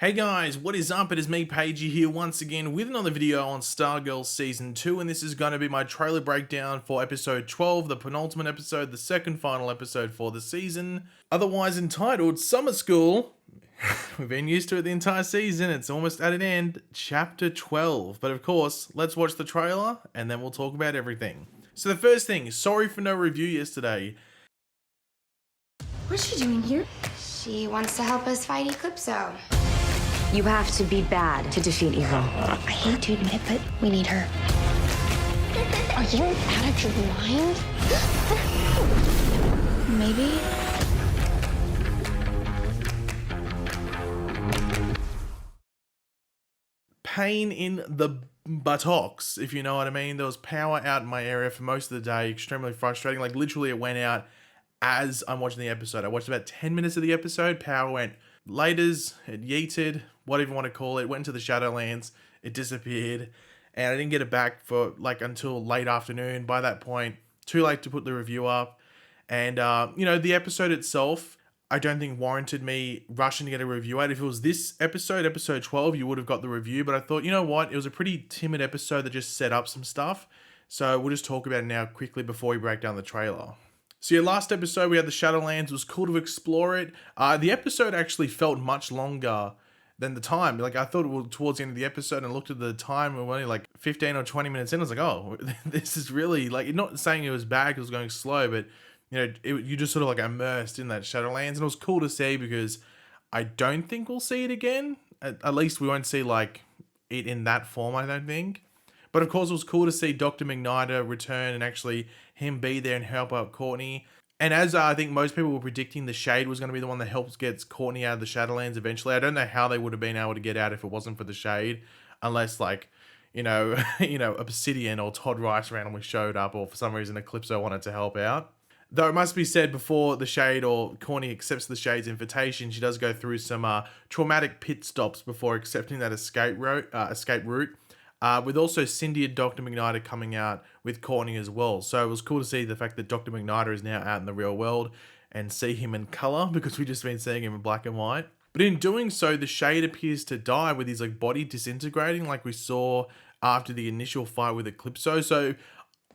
Hey guys, what is up? It is me, Pagey, here once again with another video on Stargirl Season 2, and this is going to be my trailer breakdown for episode 12, the penultimate episode, the second final episode for the season, otherwise entitled Summer School. We've been used to it the entire season, it's almost at an end, chapter 12. But of course, let's watch the trailer, and then we'll talk about everything. So the first thing, sorry for no review yesterday. What's she doing here? She wants to help us fight Eclipso. You have to be bad to defeat evil. I hate to admit it, but we need her. Are you out of your mind? Maybe. Pain in the buttocks, if you know what I mean. There was power out in my area for most of the day, extremely frustrating. Like literally it went out as I'm watching the episode. I watched about 10 minutes of the episode, power went laters, it yeeted, whatever you want to call it, went into the Shadowlands, it disappeared, and I didn't get it back for like until late afternoon. By that point, too late to put the review up. And you know, the episode itself, I don't think warranted me rushing to get a review out. If it was this episode, episode 12, you would have got the review, but I thought, you know what, it was a pretty timid episode that just set up some stuff, so we'll just talk about it now quickly before we break down the trailer. So yeah, last episode we had the Shadowlands. It was cool to explore it. The episode actually felt much longer than the time. Like I thought it was towards the end of the episode, and I looked at the time, and we're only like 15 or 20 minutes in. I was like, oh, this is really like, not saying it was bad, it was going slow, but you know, you just sort of like immersed in that Shadowlands, and it was cool to see because I don't think we'll see it again. At least we won't see like it in that form, I don't think. But of course, it was cool to see Dr. McNider return and actually him be there and help out Courtney. And as I think most people were predicting, the Shade was going to be the one that helps gets Courtney out of the Shadowlands eventually. I don't know how they would have been able to get out if it wasn't for the Shade, unless like, you know, Obsidian or Todd Rice randomly showed up, or for some reason Eclipso wanted to help out. Though it must be said, before the Shade or Courtney accepts the Shade's invitation, she does go through some traumatic pit stops before accepting that escape route. With also Cindy and Dr. McNider coming out with Courtney as well. So it was cool to see the fact that Dr. McNider is now out in the real world and see him in color, because we've just been seeing him in black and white. But in doing so, the Shade appears to die with his like body disintegrating like we saw after the initial fight with Eclipso. So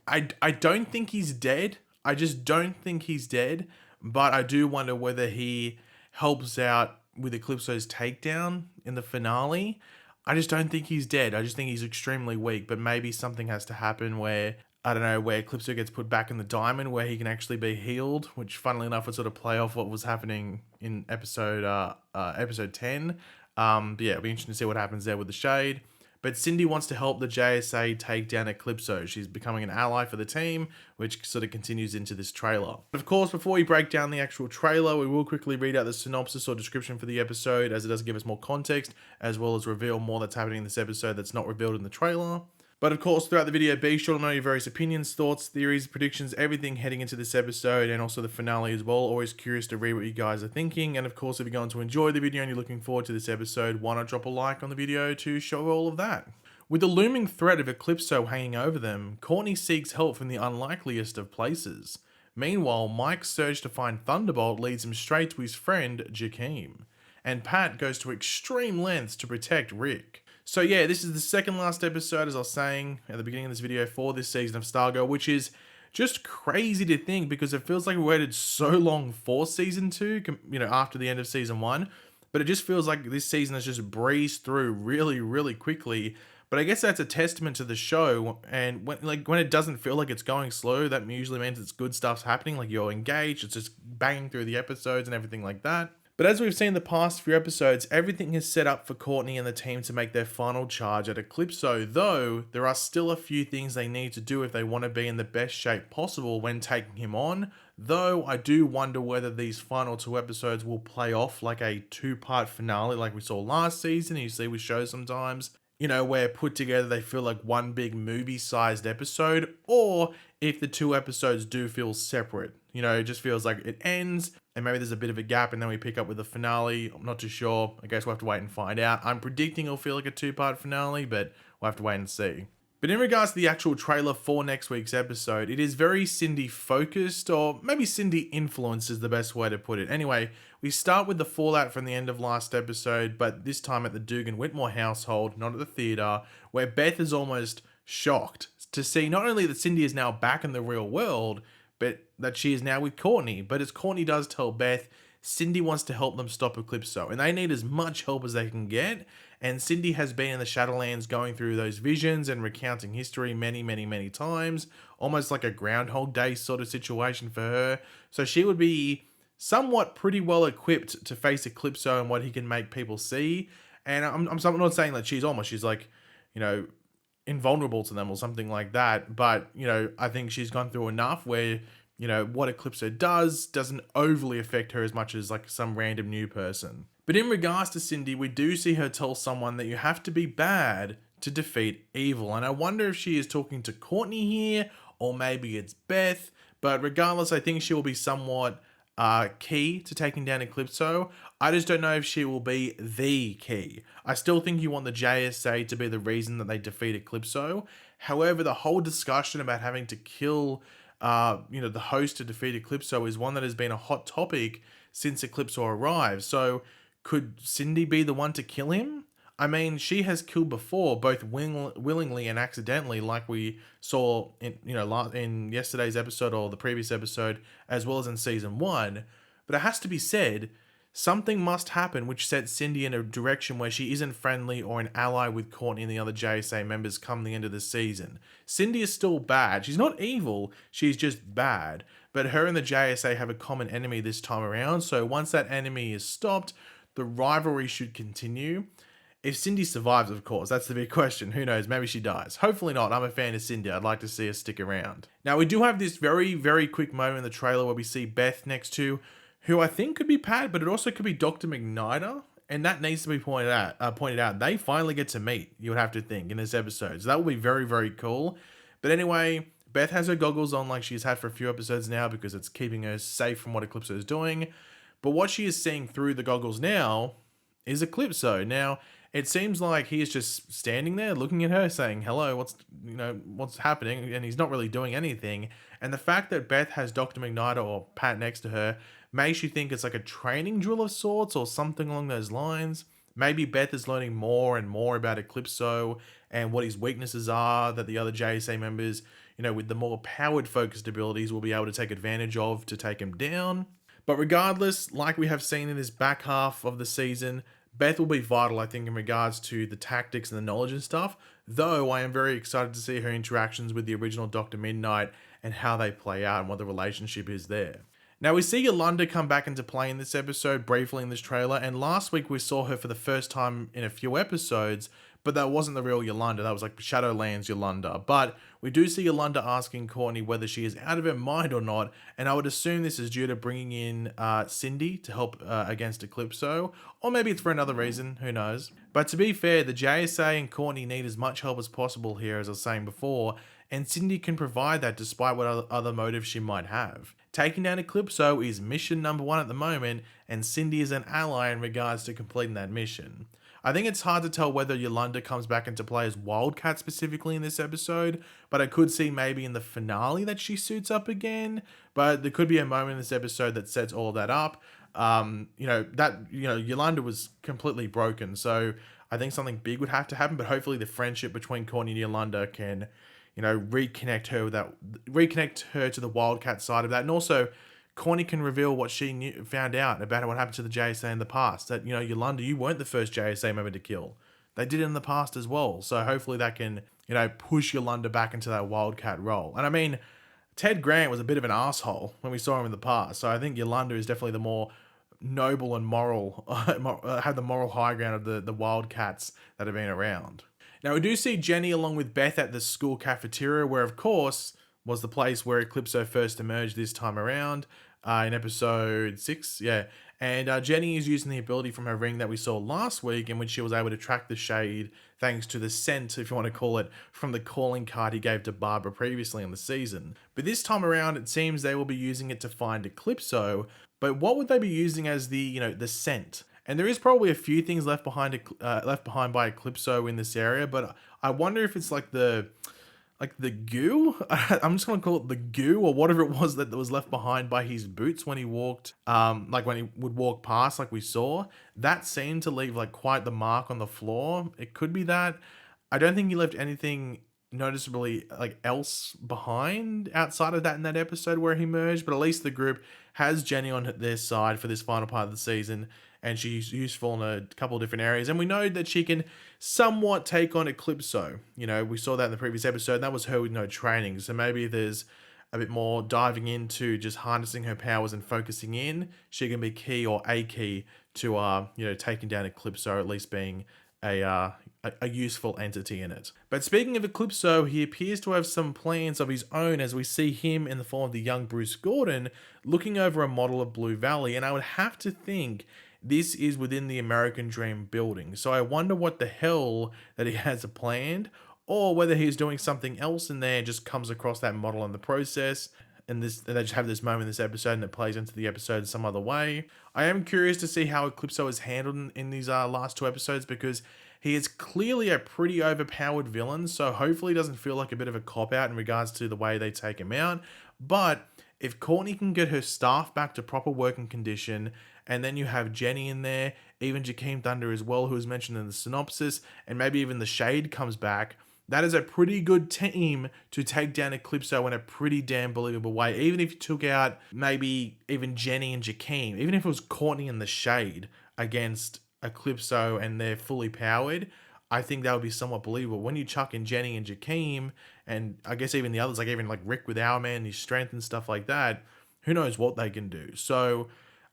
I don't think he's dead. I just don't think he's dead. But I do wonder whether he helps out with Eclipso's takedown in the finale. I just don't think he's dead. I just think he's extremely weak, but maybe something has to happen where, I don't know, where Eclipso gets put back in the diamond where he can actually be healed, which funnily enough would sort of play off what was happening in episode 10. But yeah, it'll be interesting to see what happens there with the Shade. But Cindy wants to help the JSA take down Eclipso. She's becoming an ally for the team, which sort of continues into this trailer. But of course, before we break down the actual trailer, we will quickly read out the synopsis or description for the episode, as it does give us more context, as well as reveal more that's happening in this episode that's not revealed in the trailer. But of course, throughout the video, be sure to know your various opinions, thoughts, theories, predictions, everything heading into this episode, and also the finale as well. Always curious to read what you guys are thinking. And of course, if you're going to enjoy the video and you're looking forward to this episode, why not drop a like on the video to show all of that? With the looming threat of Eclipso hanging over them, Courtney seeks help from the unlikeliest of places. Meanwhile, Mike's search to find Thunderbolt leads him straight to his friend, Jakeem. And Pat goes to extreme lengths to protect Rick. So yeah, this is the second last episode, as I was saying at the beginning of this video, for this season of Stargirl, which is just crazy to think because it feels like we waited so long for season 2, you know, after the end of season 1. But it just feels like this season has just breezed through really, really quickly. But I guess that's a testament to the show, and when it doesn't feel like it's going slow, that usually means it's good stuff's happening, like you're engaged, it's just banging through the episodes and everything like that. But as we've seen the past few episodes, everything is set up for Courtney and the team to make their final charge at Eclipso, though there are still a few things they need to do if they want to be in the best shape possible when taking him on, though I do wonder whether these final 2 episodes will play off like a 2-part finale like we saw last season, you see with shows sometimes. You know, where put together they feel like one big movie-sized episode, or if the 2 episodes do feel separate. You know, it just feels like it ends, and maybe there's a bit of a gap, and then we pick up with the finale. I'm not too sure. I guess we'll have to wait and find out. I'm predicting it'll feel like a 2-part finale, but we'll have to wait and see. But in regards to the actual trailer for next week's episode, it is very Cindy focused, or maybe Cindy influenced is the best way to put it. Anyway, we start with the fallout from the end of last episode, but this time at the Dugan Whitmore household, not at the theater, where Beth is almost shocked to see not only that Cindy is now back in the real world, but that she is now with Courtney. But as Courtney does tell Beth, Cindy wants to help them stop Eclipso, and they need as much help as they can get. And Cindy has been in the Shadowlands going through those visions and recounting history many times, almost like a Groundhog Day sort of situation for her. So she would be somewhat pretty well equipped to face Eclipso and what he can make people see. And I'm not saying that she's like, invulnerable to them or something like that. But, I think she's gone through enough where, what Eclipso doesn't overly affect her as much as like some random new person. But in regards to Cindy, we do see her tell someone that you have to be bad to defeat evil. And I wonder if she is talking to Courtney here, or maybe it's Beth. But regardless, I think she will be somewhat key to taking down Eclipso. I just don't know if she will be the key. I still think you want the JSA to be the reason that they defeat Eclipso. However, the whole discussion about having to kill the host to defeat Eclipso is one that has been a hot topic since Eclipso arrived. So could Cindy be the one to kill him? I mean, she has killed before, both willingly and accidentally, like we saw in yesterday's episode or the previous episode, as well as in season 1. But it has to be said, something must happen which sets Cindy in a direction where she isn't friendly or an ally with Courtney and the other JSA members come the end of the season. Cindy is still bad. She's not evil, she's just bad. But her and the JSA have a common enemy this time around, so once that enemy is stopped, the rivalry should continue. If Cindy survives, of course, that's the big question. Who knows? Maybe she dies. Hopefully not. I'm a fan of Cindy. I'd like to see her stick around. Now, we do have this very quick moment in the trailer where we see Beth next to, who I think could be Pat, but it also could be Dr. McNider. And that needs to be pointed out. They finally get to meet, you would have to think, in this episode. So that will be very cool. But anyway, Beth has her goggles on like she's had for a few episodes now because it's keeping her safe from what Eclipso is doing. But what she is seeing through the goggles now is Eclipso. Now, it seems like he is just standing there looking at her saying, hello, what's happening? And he's not really doing anything. And the fact that Beth has Dr. McNider or Pat next to her makes you think it's like a training drill of sorts or something along those lines. Maybe Beth is learning more and more about Eclipso and what his weaknesses are that the other JSA members, with the more powered focused abilities will be able to take advantage of to take him down. But regardless, like we have seen in this back half of the season, Beth will be vital, I think, in regards to the tactics and the knowledge and stuff, though I am very excited to see her interactions with the original Dr. Midnight and how they play out and what the relationship is there. Now, we see Yolanda come back into play in this episode briefly in this trailer, and last week we saw her for the first time in a few episodes, but that wasn't the real Yolanda. That was like Shadowlands Yolanda. But we do see Yolanda asking Courtney whether she is out of her mind or not, and I would assume this is due to bringing in Cindy to help against Eclipso, or maybe it's for another reason, who knows. But to be fair, the JSA and Courtney need as much help as possible here, as I was saying before, and Cindy can provide that despite what other motives she might have. Taking down Eclipso is mission number 1 at the moment, and Cindy is an ally in regards to completing that mission. I think it's hard to tell whether Yolanda comes back into play as Wildcat specifically in this episode, but I could see maybe in the finale that she suits up again. But there could be a moment in this episode that sets all of that up. Yolanda was completely broken, so I think something big would have to happen. But hopefully, the friendship between Courtney and Yolanda can, reconnect her to the Wildcat side of that, and also Courtney can reveal what she found out about what happened to the JSA in the past. That, Yolanda, you weren't the first JSA member to kill. They did it in the past as well. So hopefully that can, push Yolanda back into that Wildcat role. And I mean, Ted Grant was a bit of an asshole when we saw him in the past. So I think Yolanda is definitely the more noble and moral, have the moral high ground of the Wildcats that have been around. Now we do see Jenny along with Beth at the school cafeteria, where of course was the place where Eclipso first emerged this time around in episode 6. Yeah. And Jenny is using the ability from her ring that we saw last week, in which she was able to track the shade thanks to the scent, if you want to call it, from the calling card he gave to Barbara previously in the season. But this time around, it seems they will be using it to find Eclipso. But what would they be using as the scent? And there is probably a few things left behind by Eclipso in this area, but I wonder if it's like the goo. I'm just gonna call it the goo or whatever it was that was left behind by his boots when he walked, like when he would walk past, like we saw. That seemed to leave like quite the mark on the floor. It could be that. I don't think he left anything noticeably like else behind outside of that in that episode where he merged, but at least the group has Jenny on their side for this final part of the season, and she's useful in a couple of different areas, and we know that she can somewhat take on Eclipso. You know, we saw that in the previous episode, and that was her with no training, so maybe there's a bit more diving into just harnessing her powers and focusing in. She can be key or a key to you know, taking down Eclipso, or at least being a useful entity in it. But speaking of Eclipso, he appears to have some plans of his own, as we see him in the form of the young Bruce Gordon looking over a model of Blue Valley, and I would have to think this is within the American Dream building. So I wonder what the hell that he has planned, or whether he's doing something else in there and just comes across that model in the process. And they just have this moment in this episode and it plays into the episode some other way. I am curious to see how Eclipso is handled in these last 2 episodes, because he is clearly a pretty overpowered villain, so hopefully it doesn't feel like a bit of a cop-out in regards to the way they take him out. But if Courtney can get her staff back to proper working condition, and then you have Jenny in there, even Jakeem Thunder as well, who was mentioned in the synopsis, and maybe even the Shade comes back, that is a pretty good team to take down Eclipso in a pretty damn believable way. Even if you took out maybe even Jenny and Jakeem, even if it was Courtney and the Shade against Eclipso and they're fully powered, I think that would be somewhat believable. When you chuck in Jenny and Jakeem, and I guess even the others, like even like Rick with Hourman, his strength and stuff like that, who knows what they can do. So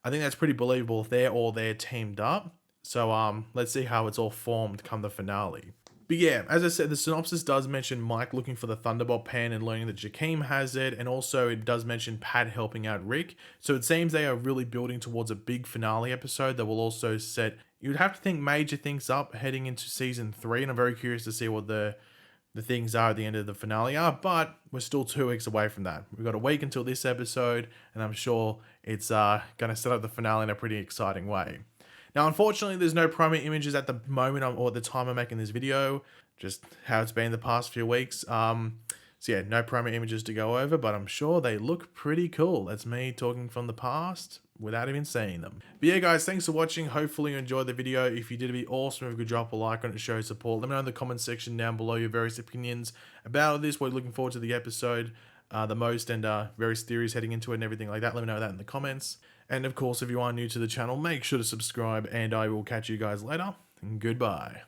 I think that's pretty believable if they're teamed up. So let's see how it's all formed come the finale. But yeah, as I said, the synopsis does mention Mike looking for the Thunderbolt Pan and learning that Jakeem has it, and also it does mention Pat helping out Rick. So it seems they are really building towards a big finale episode that will also set, you'd have to think, major things up heading into season 3, and I'm very curious to see what the things are at the end of the finale are, but we're still 2 weeks away from that. We've got a week until this episode, and I'm sure it's going to set up the finale in a pretty exciting way. Now, unfortunately, there's no promo images at the moment or at the time I'm making this video, just how it's been the past few weeks. So yeah, no promo images to go over, but I'm sure they look pretty cool. That's me talking from the past without even seeing them. But yeah, guys, thanks for watching. Hopefully you enjoyed the video. If you did, it'd be awesome if you could drop a like on it to show support. Let me know in the comment section down below your various opinions about this, what you're looking forward to the episode the most, and various theories heading into it and everything like that. Let me know that in the comments. And of course, if you are new to the channel, make sure to subscribe, and I will catch you guys later. And goodbye.